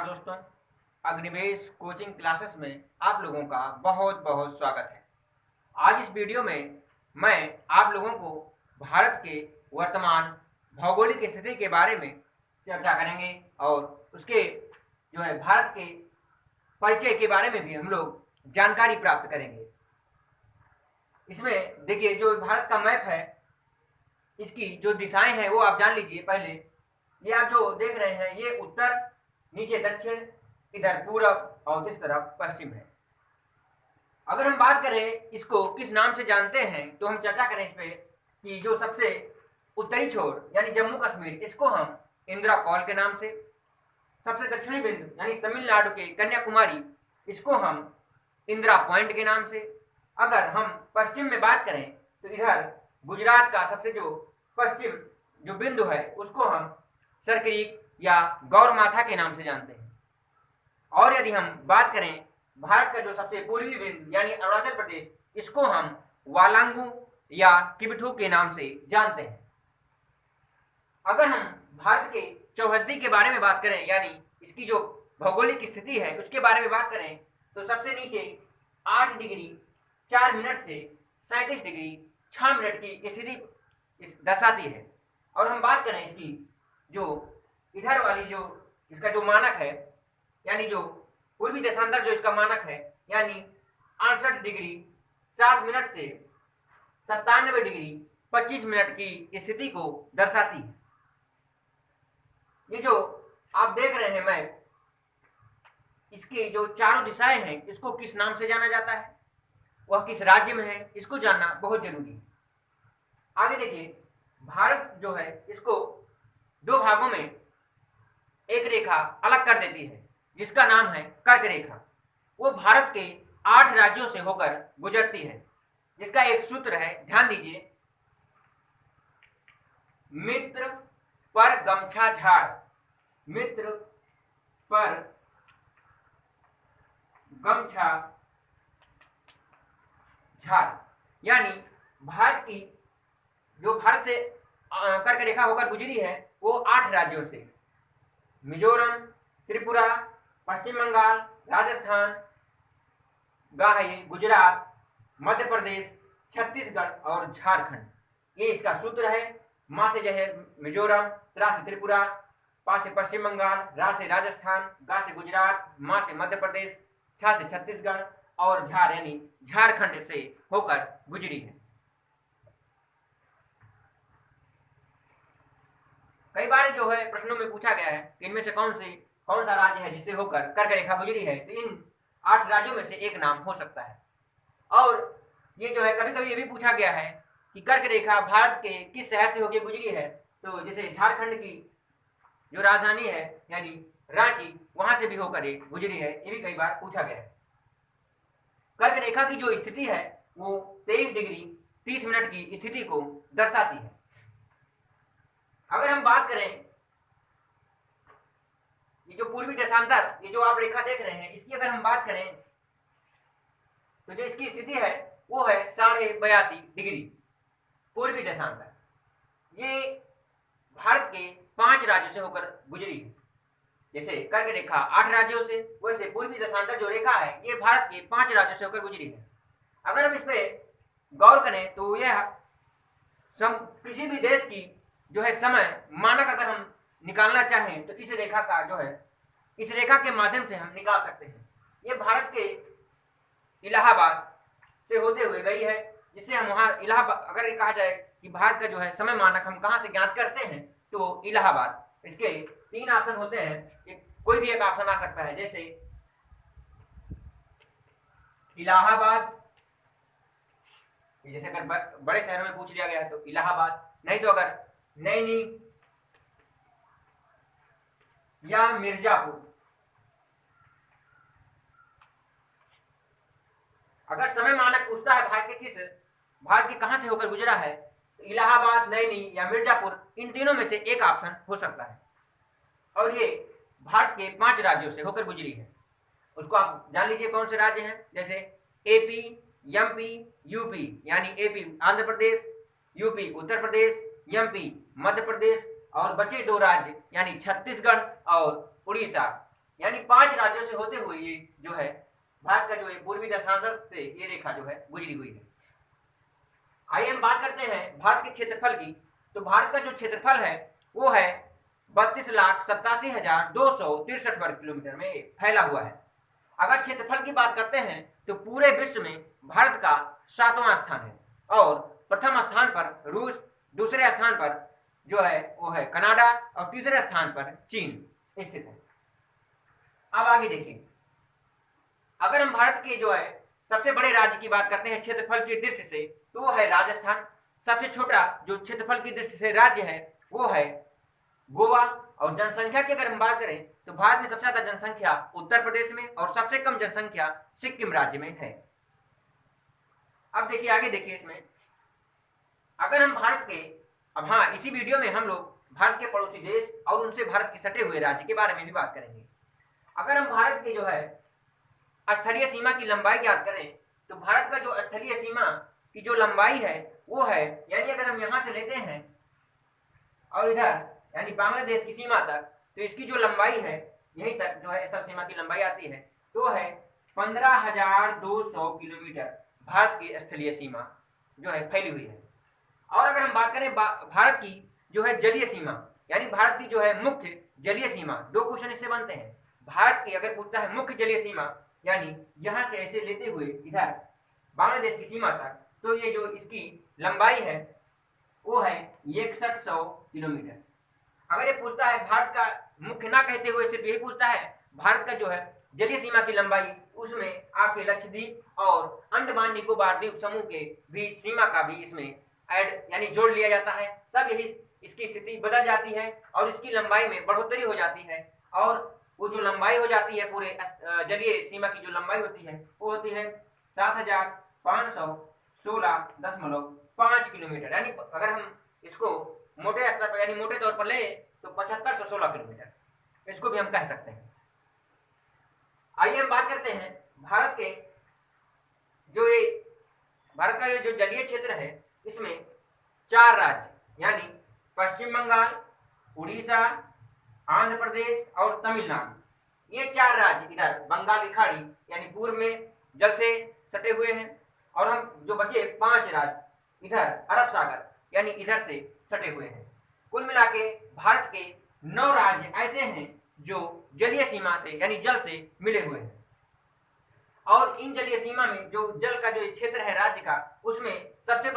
नमस्कार दोस्तों। Agnivesh coaching classes में आप लोगों का बहुत बहुत स्वागत है। आज इस वीडियो में मैं आप लोगों को भारत के वर्तमान भौगोलिक स्थिति के बारे में चर्चा करेंगे और उसके जो है भारत के परिचय के बारे में भी हम लोग जानकारी प्राप्त करेंगे। इसमें देखिए, जो भारत का मैप है, इसकी जो दिशाएं हैं वो आप जान लीजिए। पहले ये आप जो देख रहे हैं, ये उत्तर, नीचे दक्षिण, इधर पूरब और इस तरफ पश्चिम है। अगर हम बात करें इसको किस नाम से जानते हैं, तो हम चर्चा करें इस पे कि जो सबसे उत्तरी छोर यानी जम्मू कश्मीर, इसको हम इंदिरा कॉल के नाम से, सबसे दक्षिणी बिंदु यानी तमिलनाडु के कन्याकुमारी, इसको हम इंदिरा पॉइंट के नाम से। अगर हम पश्चिम में बात करें तो इधर गुजरात का सबसे जो पश्चिम जो बिंदु है, उसको हम सरक्रीक या गौरमाथा के नाम से जानते हैं। और यदि हम बात करें भारत का जो सबसे पूर्वी बिंदु यानी अरुणाचल प्रदेश, इसको हम वालांगू या किबथू के नाम से जानते हैं। अगर हम भारत के चौहद्दी के बारे में बात करें, यानी इसकी जो भौगोलिक स्थिति है उसके बारे में बात करें, तो सबसे नीचे 8 डिग्री 4 मिनट से 37 डिग्री 6 मिनट की स्थिति दर्शाती है। और हम बात करें इसकी जो इधर वाली जो इसका जो मानक है, यानी जो पूर्वी देशांतर जो इसका मानक है, यानी 68 डिग्री 7 मिनट से 97 डिग्री 25 मिनट की स्थिति को दर्शाती है। ये जो आप देख रहे हैं मैप, इसकी जो चारों दिशाएं हैं, इसको किस नाम से जाना जाता है, वह किस राज्य में है, इसको जानना बहुत जरूरी है। आगे देखिए, भारत जो है इसको दो भागों में एक रेखा अलग कर देती है, जिसका नाम है कर्क रेखा। वो भारत के 8 राज्यों से होकर गुजरती है, जिसका एक सूत्र है, ध्यान दीजिए, मित्र पर गमछा झाड़, मित्र पर गमछा झाड़। यानी भारत की जो भारत से कर्क रेखा होकर गुजरी है, वो 8 राज्यों से, मिजोरम, त्रिपुरा, पश्चिम बंगाल, राजस्थान, गुजरात, मध्य प्रदेश, छत्तीसगढ़ और झारखंड। ये इसका सूत्र है। माँ से जो है मिजोरम, त्रा से त्रिपुरा, पा से पश्चिम बंगाल, रा से राजस्थान, गा से गुजरात, माँ से मध्य प्रदेश, छा से छत्तीसगढ़ और झार यानी झारखंड से होकर गुजरी है। कई बार जो है प्रश्नों में पूछा गया है कि इनमें से कौन सा राज्य है जिससे होकर कर्क रेखा गुजरी है, तो इन 8 राज्यों में से एक नाम हो सकता है। और ये जो है कभी कभी ये भी पूछा गया है कि कर्क रेखा भारत के किस शहर से होकर गुजरी है, तो जैसे झारखंड की जो राजधानी है यानी रांची, वहां से भी होकर ये गुजरी है। ये भी कई बार पूछा गया है। कर्क रेखा की जो स्थिति है वो 23 डिग्री 30 मिनट की स्थिति को दर्शाती है। अगर हम बात करें ये जो पूर्वी देशांतर, ये जो आप रेखा देख रहे हैं, इसकी अगर हम बात करें तो जो इसकी स्थिति है वो है 82.5 डिग्री पूर्वी देशांतर। ये भारत के 5 राज्यों से होकर गुजरी है। जैसे कर्क रेखा 8 राज्यों से, वैसे पूर्वी देशांतर जो रेखा है ये भारत के 5 राज्यों से होकर गुजरी है। अगर हम इस पे गौर करें तो यह किसी भी देश की जो है समय मानक अगर हम निकालना चाहें तो इस रेखा का जो है, इस रेखा के माध्यम से हम निकाल सकते हैं। ये भारत के इलाहाबाद से होते हुए गई है, जिससे हम वहाँ इलाहाबाद, अगर ये कहा जाए कि भारत का जो है समय मानक हम कहाँ से ज्ञात करते हैं, तो इलाहाबाद। इसके 3 ऑप्शन होते हैं, कोई भी एक ऑप्शन आ सकता है, जैसे इलाहाबाद, जैसे अगर बड़े शहरों में पूछ लिया गया तो इलाहाबाद, नहीं तो अगर नैनी या मिर्जापुर। अगर समय मानक पूछता है भारत के कहां से होकर गुजरा है, तो इलाहाबाद, नैनी या मिर्जापुर, इन तीनों में से एक ऑप्शन हो सकता है। और ये भारत के 5 राज्यों से होकर गुजरी है। उसको आप जान लीजिए कौन से राज्य हैं, जैसे एपी, एमपी, यूपी, यानी AP Andhra Pradesh, UP Uttar Pradesh, MP Madhya Pradesh और बचे 2 राज्य यानी छत्तीसगढ़ और उड़ीसा, यानी 5 राज्यों से होते हुए ये जो है भारत का जो है पूर्वी दशांश से ये रेखा जो है गुजरी हुई है। आइए हम बात करते हैं भारत के क्षेत्रफल की। तो भारत का जो क्षेत्रफल है वो है 32,87,263 वर्ग किलोमीटर में फैला हुआ है। अगर क्षेत्रफल की बात करते हैं तो पूरे विश्व में भारत का 7वां स्थान है और प्रथम स्थान पर रूस, दूसरे स्थान पर जो है वो है कनाडा और तीसरे स्थान पर चीन स्थित है। अब आगे देखिए, अगर हम भारत के जो है सबसे बड़े राज्य की बात करते हैं क्षेत्रफल की दृष्टि से तो वो है राजस्थान। सबसे छोटा जो क्षेत्रफल की दृष्टि से राज्य है वो है गोवा। और जनसंख्या की अगर हम बात करें तो भारत में सबसे ज्यादा जनसंख्या उत्तर प्रदेश में और सबसे कम जनसंख्या सिक्किम राज्य में है। अब देखिए आगे देखिए, इसमें अगर हम भारत के अब हाँ इसी वीडियो में हम लोग भारत के पड़ोसी देश और उनसे भारत के सटे हुए राज्य के बारे में भी बात करेंगे। अगर हम भारत के जो है स्थलीय सीमा की लंबाई ज्ञात करें तो भारत का जो स्थलीय सीमा की जो लंबाई है वो है, यानी अगर हम यहां से लेते हैं और इधर यानी बांग्लादेश की सीमा तक, तो इसकी जो लंबाई है यहीं तक जो है स्थल सीमा की लंबाई आती है तो है 15,200 किलोमीटर भारत की स्थलीय सीमा जो है फैली हुई है। और अगर हम बात करें भारत की जो है जलीय सीमा, यानी भारत की जो है मुख्य जलीय सीमा, दो क्वेश्चन इससे बनते हैं। भारत की अगर पूछता है मुख्य जलीय सीमा, यानी यहां से ऐसे लेते हुए इधर बांग्लादेश की सीमा तक, तो ये जो इसकी लंबाई है वो है 6100 किलोमीटर। अगर ये पूछता है भारत का मुख्य ना कहते हुए सिर्फ यही पूछता है भारत का जो है जलीय सीमा की लंबाई, उसमें आपके लक्षद्वीप और अंडमान निकोबार द्वीप समूह के भी सीमा का भी इसमें ऐड यानी जोड़ लिया जाता है, तब यही इसकी स्थिति बदल जाती है और इसकी लंबाई में बढ़ोतरी हो जाती है। और वो जो लंबाई हो जाती है पूरे जलीय सीमा की जो लंबाई होती है वो होती है 7,516.5 किलोमीटर। यानी अगर हम इसको मोटे स्तर पर यानी मोटे तौर पर ले तो 7516 किलोमीटर इसको भी हम कह सकते हैं। आइए हम बात करते हैं भारत के जो ये भारत का ये जो जलीय क्षेत्र है इसमें 4 राज्य यानी पश्चिम बंगाल, उड़ीसा, आंध्र प्रदेश और तमिलनाडु, ये 4 राज्य इधर बंगाल की खाड़ी यानी पूर्व में जल से सटे हुए हैं और हम जो बचे 5 राज्य इधर अरब सागर यानी इधर से सटे हुए हैं। कुल मिला के भारत के 9 राज्य ऐसे हैं जो जलीय सीमा से यानी जल से मिले हुए हैं। और इन जलीय सीमा में जो जल का जो क्षेत्र है राज्य का, उसमें सबसे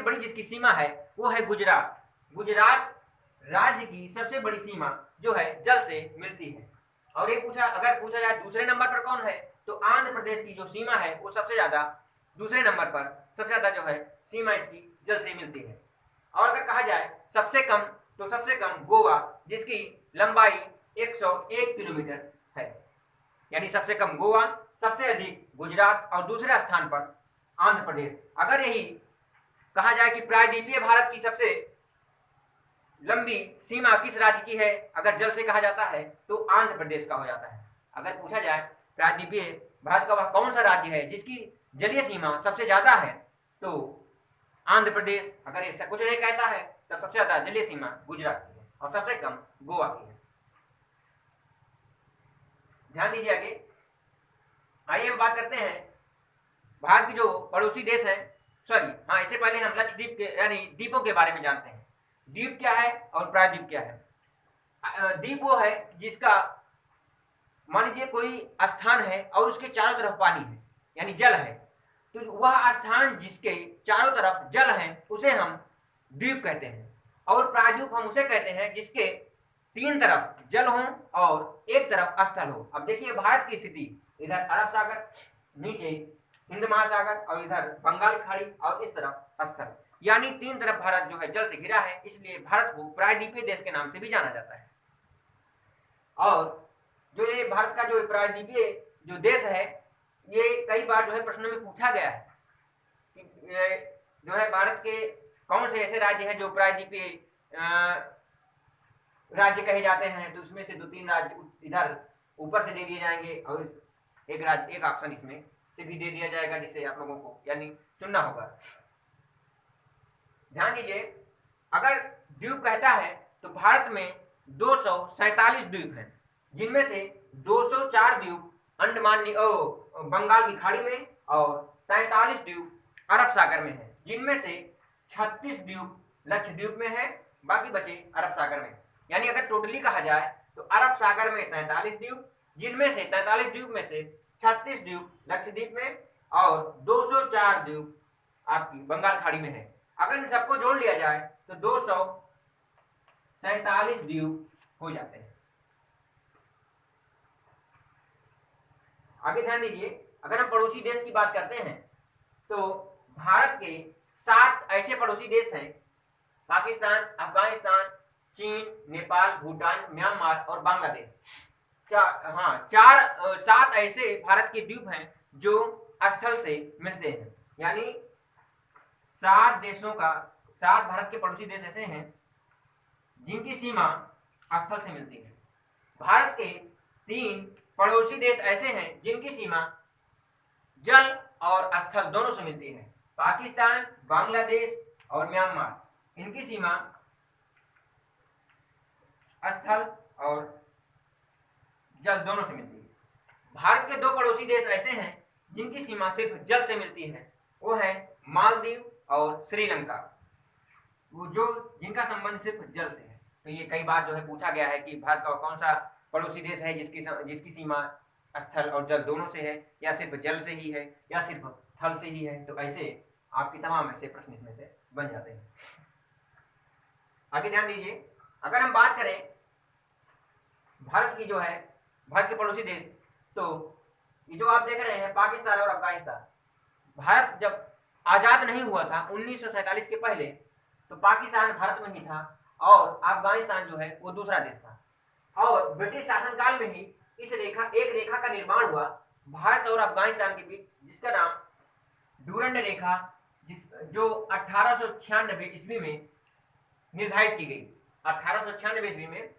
बड़ी जिसकी सीमा है वो है गुजरात। गुजरात राज्य की सबसे बड़ी सीमा जो है जल से मिलती है। और ये अगर पूछा जाए दूसरे नंबर पर कौन है तो आंध्र प्रदेश की जो सीमा है वो सबसे ज्यादा दूसरे नंबर पर सबसे ज्यादा जो है सीमा इसकी जल से मिलती है। और अगर कहा जाए सबसे कम तो सबसे कम गोवा जिसकी लंबाई 101 किलोमीटर है। यानी सबसे कम गोवा, सबसे अधिक गुजरात और दूसरे स्थान पर आंध्र प्रदेश। अगर यही कहा जाए कि प्रायद्वीपीय भारत की सबसे लंबी सीमा किस राज्य की है अगर जल से कहा जाता है तो आंध्र प्रदेश का हो जाता है। अगर पूछा जाए प्रायद्वीपीय भारत का वह कौन सा राज्य है जिसकी जलीय सीमा सबसे ज्यादा है तो आंध्र प्रदेश। अगर ऐसा कुछ नहीं कहता है तब सबसे ज्यादा जलीय सीमा गुजरात की है और सबसे कम गोवा की है। ध्यान दीजिए आगे। आइए हम बात करते हैं भारत की जो पड़ोसी देश है, इससे पहले हम लक्षद्वीप के यानी द्वीपों के बारे में जानते हैं। द्वीप क्या है और प्रायद्वीप क्या है। द्वीप वो है जिसका मान लीजिए कोई स्थान है और उसके चारों तरफ पानी है यानी जल है, तो वह स्थान जिसके चारों तरफ जल है उसे हम द्वीप कहते हैं। और प्रायद्वीप हम उसे कहते हैं जिसके 3 तरफ जल हो और एक तरफ स्थल हो। अब देखिए भारत की स्थिति, इधर अरब सागर, नीचे हिंद महासागर और इधर बंगाल की खाड़ी और इस तरफ स्थल, यानी 3 तरफ भारत जो है जल से घिरा है, इसलिए भारत को प्रायद्वीपीय देश के नाम से भी जाना जाता है। और जो ये भारत का जो प्रायद्वीपीय जो देश है ये कई बार जो है प्रश्नों में पूछा गया है कि जो है भारत के कौन से ऐसे राज्य हैं जो प्रायद्वीपीय राज्य कहे जाते हैं, तो उसमें से 2-3 राज्य इधर ऊपर से दे दिए जाएंगे और एक ऑप्शन इसमें से भी दे दिया जाएगा जिसे आप लोगों को यानी चुनना होगा। ध्यान दीजिए, अगर द्वीप कहता है तो भारत में 247 द्वीप हैं, जिनमें से 204 द्वीप बंगाल की खाड़ी में और 43 द्वीप अरब सागर में है, जिनमें से 36 द्वीप लक्षद्वीप में है, बाकी बचे अरब सागर में। यानी अगर टोटली कहा जाए तो अरब सागर में 43 द्वीप, जिनमें से 43 द्वीप में से 36 द्वीप लक्षद्वीप में और 204 द्वीप आपकी बंगाल खाड़ी में है। अगर इन सबको जोड़ लिया जाए तो 247 द्वीप हो जाते हैं। आगे ध्यान दीजिए, अगर हम पड़ोसी देश की बात करते हैं तो भारत के 7 ऐसे पड़ोसी देश हैं, पाकिस्तान, अफगानिस्तान, चीन, नेपाल, भूटान, म्यांमार और बांग्लादेश। 7 ऐसे भारत के द्वीप हैं जो स्थल से मिलते हैं। यानी 7 भारत के पड़ोसी देश ऐसे हैं जिनकी सीमा स्थल से मिलती है। भारत के 3 पड़ोसी देश ऐसे हैं जिनकी सीमा जल और स्थल दोनों से मिलती है। पाकिस्तान, बांग्लादेश और म्यांमार, इनकी सीमा स्थल और जल दोनों से मिलती है। भारत के 2 पड़ोसी देश ऐसे हैं जिनकी सीमा सिर्फ जल से मिलती है, वो है मालदीव और श्रीलंका, वो जो जिनका संबंध सिर्फ जल से है। तो ये कई बार जो है पूछा गया है कि भारत का कौन सा पड़ोसी देश है जिसकी सीमा स्थल और जल दोनों से है, या सिर्फ जल से ही है, या सिर्फ थल से ही है। तो ऐसे आपकी तमाम ऐसे प्रश्न इसमें से बन जाते हैं। आगे ध्यान दीजिए, अगर हम बात करें भारत की जो है भारत के पड़ोसी देश, तो ये जो आप देख रहे हैं पाकिस्तान और अफगानिस्तान। भारत जब आजाद नहीं हुआ था 1947 के पहले, तो पाकिस्तान भारत में ही था और अफगानिस्तान जो है वो दूसरा देश था। और ब्रिटिश शासनकाल में ही एक रेखा का निर्माण हुआ भारत और अफगानिस्तान के बीच, जिसका नाम डूरंड रेखा, जो 1896 ईस्वी में निर्धारित की गई। 1896 ईस्वी में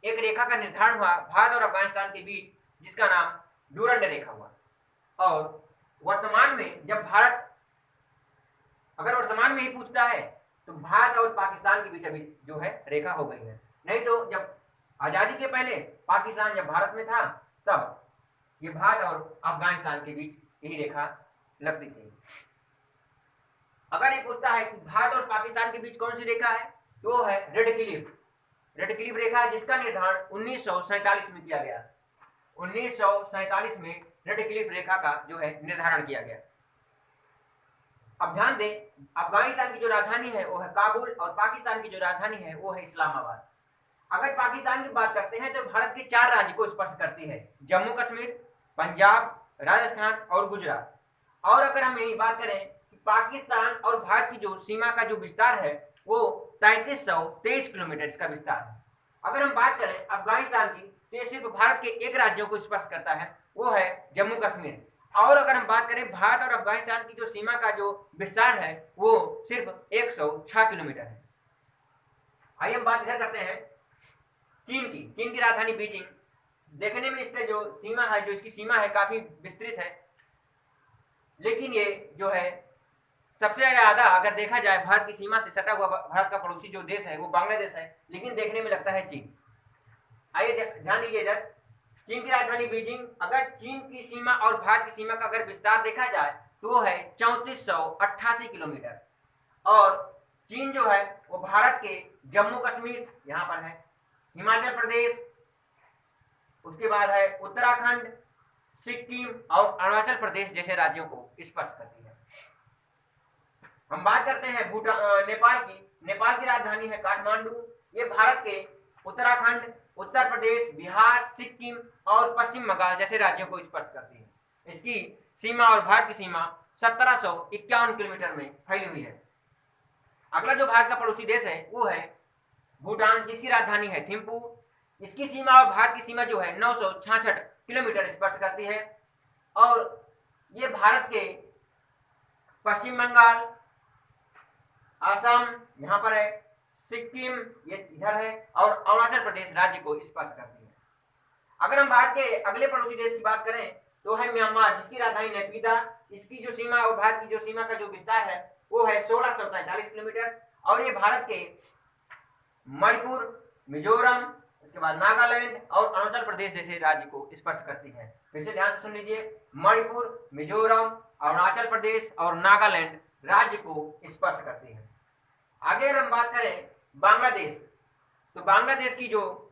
एक रेखा का निर्धारण हुआ भारत और अफगानिस्तान के बीच, जिसका नाम डूरंड रेखा हुआ। और वर्तमान में जब भारत अगर वर्तमान में ही पूछता है तो भारत और पाकिस्तान के बीच अभी जो है रेखा हो गई है। नहीं तो जब आजादी के पहले पाकिस्तान जब भारत में था, तब ये भारत और अफगानिस्तान के बीच यही रेखा लगती थी। अगर ये पूछता है कि भारत और पाकिस्तान के बीच कौन सी रेखा है, तो वो है रेड क्लिफ रेखा, जिसका निर्धारण 1947 में किया गया। 1947 में रेड क्लिफ रेखा का जो है निर्धारण किया गया। अब ध्यान दें, अफगानिस्तान की जो राजधानी है वो है काबुल और पाकिस्तान की जो राजधानी है वो है इस्लामाबाद। अगर पाकिस्तान की बात करते हैं तो भारत के 4 राज्य को स्पर्श करती है, जम्मू कश्मीर, पंजाब, राजस्थान और गुजरात। और अगर हम यही बात करें कि पाकिस्तान और भारत की जो सीमा का जो विस्तार है वो 3323 किलोमीटर का विस्तार है। अगर हम बात करें अफगानिस्तान की, तो ये सिर्फ भारत के 1 राज्यों को स्पर्श करता है, वो है जम्मू कश्मीर। और अगर हम बात करें भारत और अफगानिस्तान की जो सीमा का जो विस्तार है वो सिर्फ 106 किलोमीटर है। आइए हम बात इधर करते हैं चीन की राजधानी बीजिंग। देखने में इसका जो सीमा है, जो इसकी सीमा है काफी विस्तृत है, लेकिन ये जो है सबसे ज्यादा अगर देखा जाए भारत की सीमा से सटा हुआ भारत का पड़ोसी जो देश है वो बांग्लादेश है, लेकिन देखने में लगता है चीन। आइए ध्यान दीजिए इधर, चीन की राजधानी बीजिंग। अगर चीन की सीमा और भारत की सीमा का अगर विस्तार देखा जाए तो वो है 3488 किलोमीटर। और चीन जो है वो भारत के जम्मू कश्मीर यहाँ पर है, हिमाचल प्रदेश, उसके बाद है उत्तराखंड, सिक्किम और अरुणाचल प्रदेश जैसे राज्यों को स्पर्श करती है। हम बात करते हैं नेपाल की राजधानी है काठमांडू। ये भारत के उत्तराखंड, उत्तर प्रदेश, बिहार, सिक्किम और पश्चिम बंगाल जैसे राज्यों को स्पर्श करती है। इसकी सीमा और भारत की सीमा 1751 किलोमीटर में फैली हुई है। अगला जो भारत का पड़ोसी देश है वो है भूटान, जिसकी राजधानी है थिम्पू। इसकी सीमा और भारत की सीमा जो है 966 किलोमीटर स्पर्श करती है। और ये भारत के पश्चिम बंगाल, असम यहाँ पर है, सिक्किम ये इधर है और अरुणाचल प्रदेश राज्य को स्पर्श करती है। अगर हम भारत के अगले पड़ोसी देश की बात करें तो है म्यांमार, जिसकी राजधानी नैपीदा। इसकी जो सीमा और भारत की जो सीमा का जो विस्तार है वो है 1643 किलोमीटर। और ये भारत के मणिपुर, मिजोरम, उसके बाद नागालैंड और अरुणाचल प्रदेश जैसे राज्य को स्पर्श करती है। फिर से ध्यान से सुन लीजिए, मणिपुर, मिजोरम, अरुणाचल प्रदेश और नागालैंड राज्य को स्पर्श करती है। आगे अगर हम बात करें बांग्लादेश, तो बांग्लादेश की जो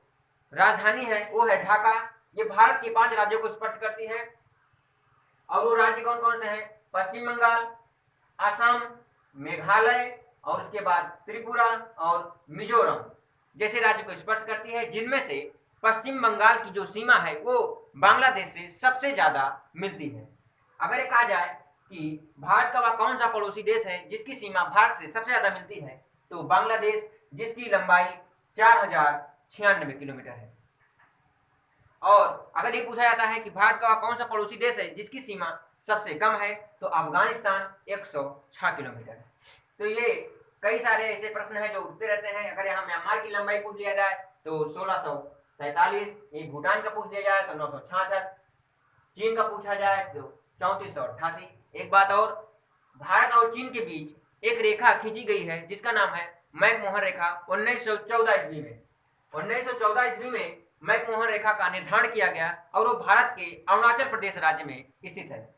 राजधानी है वो है ढाका। ये भारत के 5 राज्यों को स्पर्श करती है और वो राज्य कौन कौन से हैं? पश्चिम बंगाल, असम, मेघालय और उसके बाद त्रिपुरा और मिजोरम जैसे राज्य को स्पर्श करती है, जिनमें से पश्चिम बंगाल की जो सीमा है वो बांग्लादेश से सबसे ज्यादा मिलती है। अगर ये कहा जाए कि भारत का वह कौन सा पड़ोसी देश है जिसकी सीमा भारत से सबसे ज्यादा मिलती है, तो बांग्लादेश, जिसकी लंबाई 4096 किलोमीटर है। और अगर ये पूछा जाता है कि भारत का कौन सा पड़ोसी देश है जिसकी सीमा सबसे कम है, तो अफगानिस्तान 106 किलोमीटर है। तो ये कई सारे ऐसे प्रश्न हैं जो उठते रहते हैं। अगर यहाँ म्यांमार की लंबाई पूछ लिया जाए तो 1643, ये भूटान का पूछ लिया जाए तो 966, चीन का पूछा जाए तो 3488। एक बात और, भारत और चीन के बीच एक रेखा खींची गई है जिसका नाम है मैकमोहन रेखा 1914 ईस्वी में। 1914 ईस्वी में मैकमोहन रेखा का निर्धारण किया गया और वो भारत के अरुणाचल प्रदेश राज्य में स्थित है।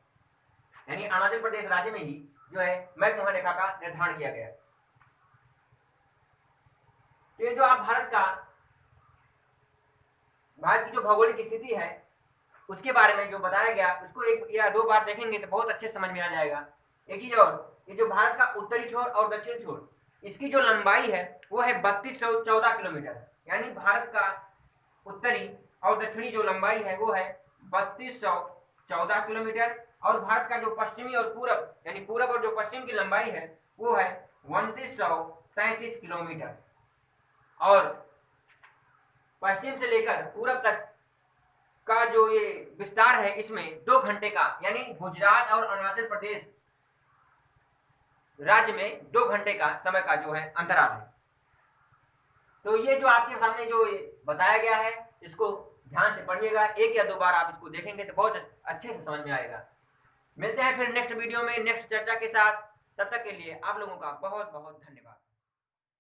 यानी अरुणाचल प्रदेश राज्य में ही जो है मैकमोहन रेखा का निर्धारण किया गया। तो ये जो आप भारत की जो भौगोलिक स्थिति है उसके बारे में जो बताया गया, उसको एक या दो बार देखेंगे तो बहुत अच्छे समझ में आ जाएगा। एक चीज और, ये जो भारत का उत्तरी छोर और दक्षिण छोर, इसकी जो लंबाई है वो है 3214 किलोमीटर। यानी भारत का उत्तरी और दक्षिणी जो लंबाई है वो है 3214 किलोमीटर, और भारत का जो पश्चिमी और पूरब, यानी पूरब और जो पश्चिम की लंबाई है वो है 2933 किलोमीटर। और पश्चिम से लेकर पूरब तक का जो ये विस्तार है इसमें 2 घंटे का, यानी गुजरात और अरुणाचल प्रदेश राज्य में 2 घंटे का समय का जो है अंतराल है। तो ये जो आपके सामने जो बताया गया है इसको ध्यान से पढ़िएगा, एक या दो बार आप इसको देखेंगे तो बहुत अच्छे से समझ में आएगा। मिलते हैं फिर नेक्स्ट वीडियो में नेक्स्ट चर्चा के साथ। तब तक के लिए आप लोगों का बहुत बहुत धन्यवाद।